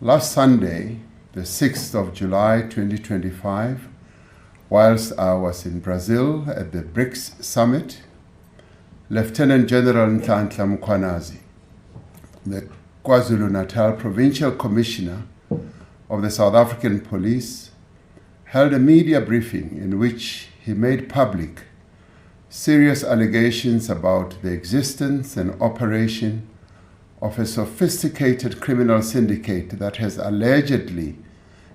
Last Sunday, the 6th of July 2025, whilst I was in Brazil at the BRICS Summit, Lieutenant General Mkhwanazi, the KwaZulu-Natal Provincial Commissioner of the South African Police, held a media briefing in which he made public serious allegations about the existence and operation of a sophisticated criminal syndicate that has allegedly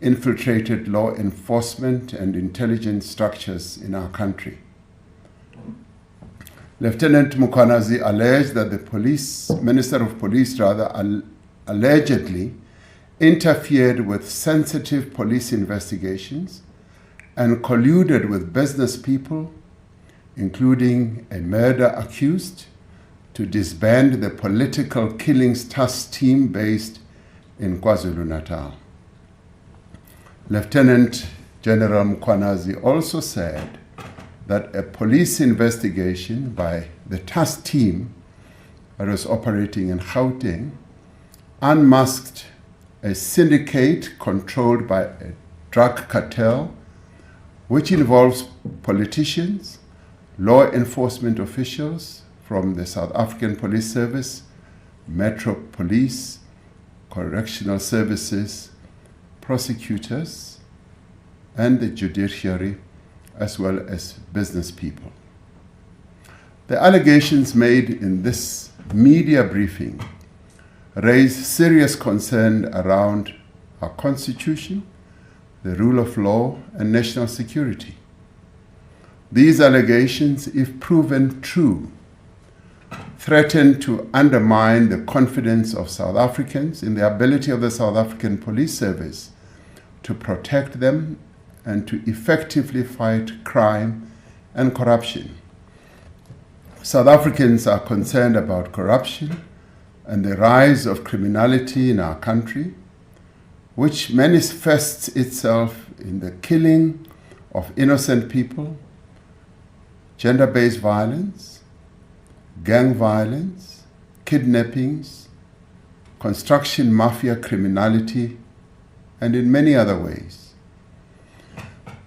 infiltrated law enforcement and intelligence structures in our country. Lieutenant Mkhwanazi alleged that the Minister of Police allegedly interfered with sensitive police investigations and colluded with business people, including a murder accused, to disband the political killings task team based in KwaZulu-Natal. Lieutenant General Mkhwanazi also said that a police investigation by the task team that was operating in Gauteng unmasked a syndicate controlled by a drug cartel, which involves politicians, law enforcement officials from the South African Police Service, Metro Police, correctional services, prosecutors, and the judiciary, as well as business people. The allegations made in this media briefing raise serious concern around our Constitution, the rule of law, and national security. These allegations, if proven true, threaten to undermine the confidence of South Africans in the ability of the South African Police Service to protect them and to effectively fight crime and corruption. South Africans are concerned about corruption and the rise of criminality in our country, which manifests itself in the killing of innocent people, gender-based violence, gang violence, kidnappings, construction mafia criminality, and in many other ways.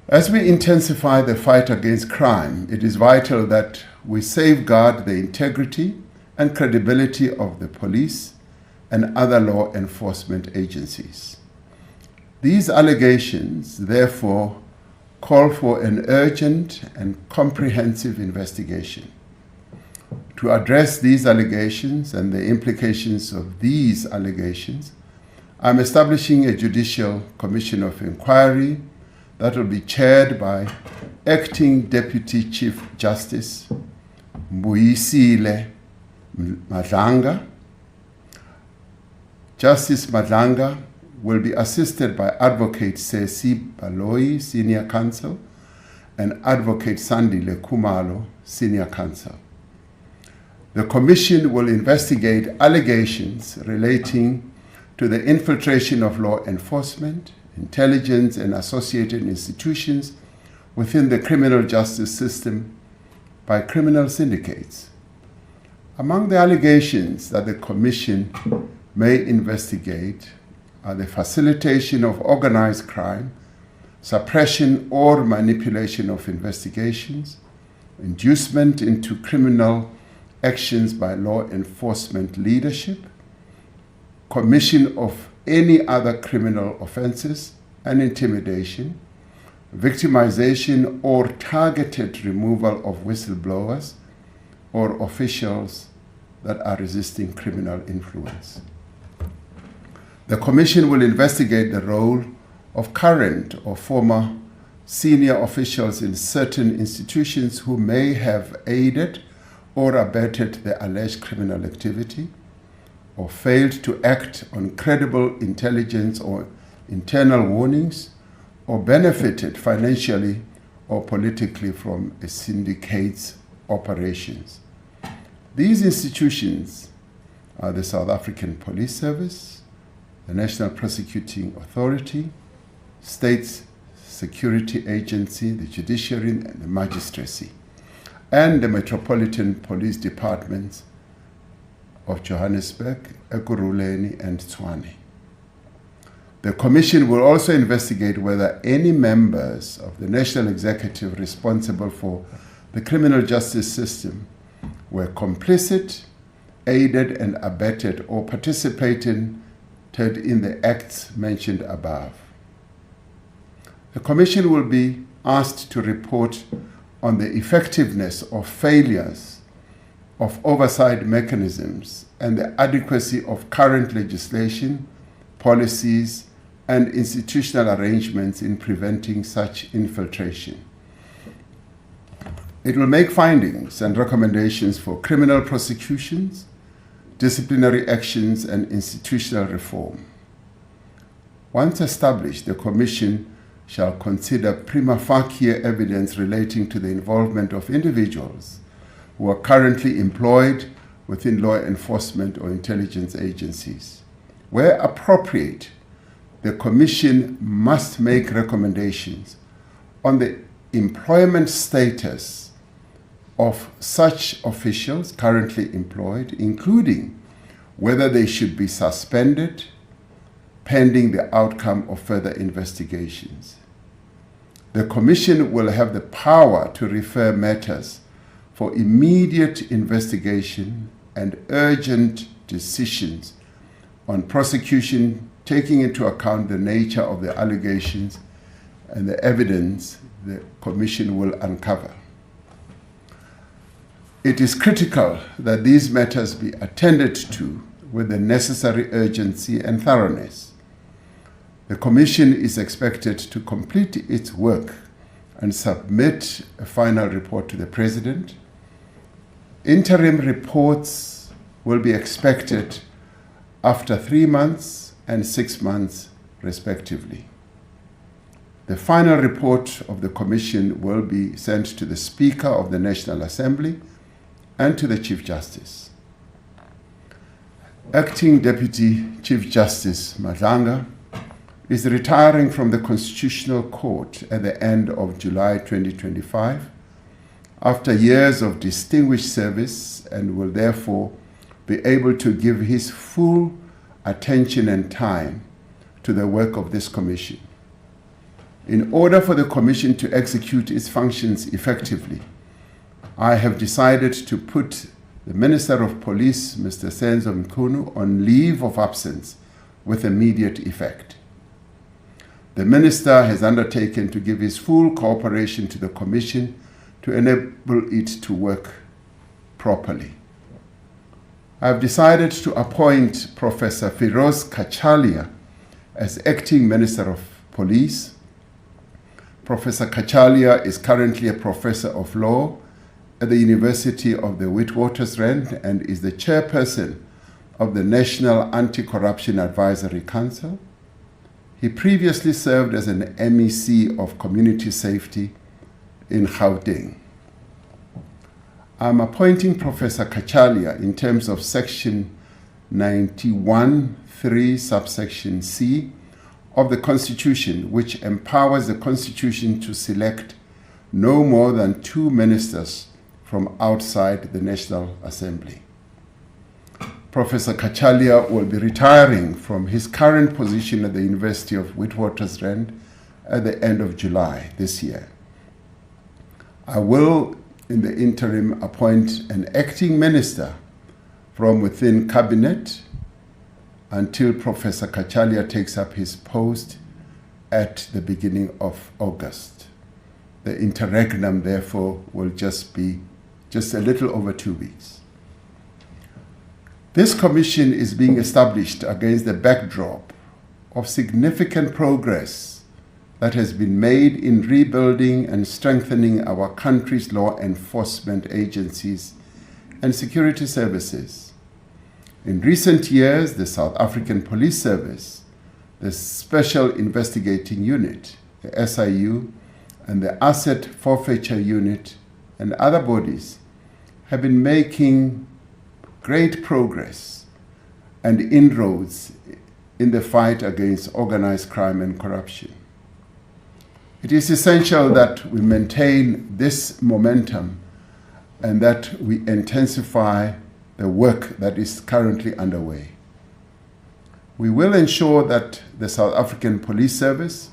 As we intensify the fight against crime, it is vital that we safeguard the integrity and credibility of the police and other law enforcement agencies. These allegations, therefore, call for an urgent and comprehensive investigation. To address these allegations and the implications of these allegations, I'm establishing a Judicial Commission of Inquiry that will be chaired by Acting Deputy Chief Justice Mbuyisile Madlanga. Justice Madlanga will be assisted by Advocate Sesi Baloyi, Senior Counsel, and Advocate Sandile Khumalo, Senior Counsel. The Commission will investigate allegations relating to the infiltration of law enforcement, intelligence, and associated institutions within the criminal justice system by criminal syndicates. Among the allegations that the Commission may investigate are the facilitation of organized crime, suppression or manipulation of investigations, inducement into criminal actions by law enforcement leadership, commission of any other criminal offenses, and intimidation, victimization or targeted removal of whistleblowers or officials that are resisting criminal influence. The Commission will investigate the role of current or former senior officials in certain institutions who may have aided or abetted the alleged criminal activity, or failed to act on credible intelligence or internal warnings, or benefited financially or politically from a syndicate's operations. These institutions are the South African Police Service, the National Prosecuting Authority, State Security Agency, the Judiciary, and the Magistracy, and the Metropolitan Police Departments of Johannesburg, Ekurhuleni, and Tshwane. The Commission will also investigate whether any members of the National Executive responsible for the criminal justice system were complicit, aided and abetted, or participated in the acts mentioned above. The Commission will be asked to report on the effectiveness or failures of oversight mechanisms and the adequacy of current legislation, policies, and institutional arrangements in preventing such infiltration. It will make findings and recommendations for criminal prosecutions, disciplinary actions, and institutional reform. Once established, the Commission shall consider prima facie evidence relating to the involvement of individuals who are currently employed within law enforcement or intelligence agencies. Where appropriate, the Commission must make recommendations on the employment status of such officials currently employed, including whether they should be suspended pending the outcome of further investigations. The Commission will have the power to refer matters for immediate investigation and urgent decisions on prosecution, taking into account the nature of the allegations and the evidence the Commission will uncover. It is critical that these matters be attended to with the necessary urgency and thoroughness. The Commission is expected to complete its work and submit a final report to the President. Interim reports will be expected after 3 months and 6 months, respectively. The final report of the Commission will be sent to the Speaker of the National Assembly and to the Chief Justice. Acting Deputy Chief Justice Madlanga is retiring from the Constitutional Court at the end of July 2025 after years of distinguished service, and will therefore be able to give his full attention and time to the work of this Commission. In order for the Commission to execute its functions effectively, I have decided to put the Minister of Police, Mr. Senzo Mkhunu, on leave of absence with immediate effect. The Minister has undertaken to give his full cooperation to the Commission to enable it to work properly. I have decided to appoint Professor Firoz Kachalia as Acting Minister of Police. Professor Kachalia is currently a Professor of Law at the University of the Witwatersrand and is the Chairperson of the National Anti-Corruption Advisory Council. He previously served as an MEC of Community Safety in Gauteng. I'm appointing Professor Kachalia in terms of Section 91(3) subsection C of the Constitution, which empowers the Constitution to select no more than 2 ministers from outside the National Assembly. Professor Kachalia will be retiring from his current position at the University of Witwatersrand at the end of July this year. I will, in the interim, appoint an acting minister from within Cabinet until Professor Kachalia takes up his post at the beginning of August. The interregnum, therefore, will just be a little over 2 weeks. This Commission is being established against the backdrop of significant progress that has been made in rebuilding and strengthening our country's law enforcement agencies and security services. In recent years, the South African Police Service, the Special Investigating Unit, the SIU, and the Asset Forfeiture Unit and other bodies have been making great progress and inroads in the fight against organized crime and corruption. It is essential that we maintain this momentum and that we intensify the work that is currently underway. We will ensure that the South African Police Service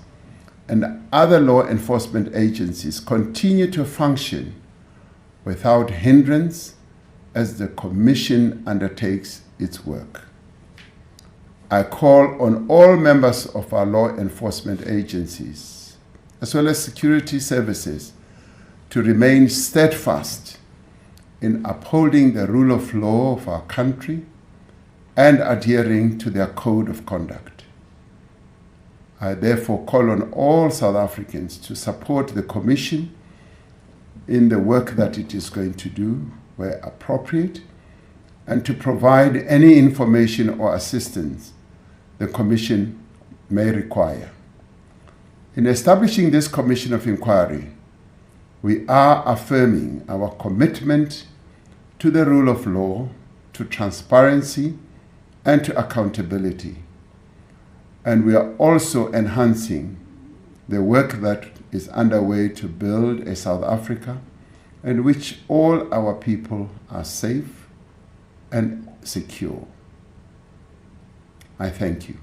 and other law enforcement agencies continue to function without hindrance as the Commission undertakes its work. I call on all members of our law enforcement agencies, as well as security services, to remain steadfast in upholding the rule of law of our country and adhering to their code of conduct. I therefore call on all South Africans to support the Commission in the work that it is going to do where appropriate, and to provide any information or assistance the Commission may require. In establishing this Commission of Inquiry, we are affirming our commitment to the rule of law, to transparency, and to accountability. And we are also enhancing the work that is underway to build a South Africa in which all our people are safe and secure. I thank you.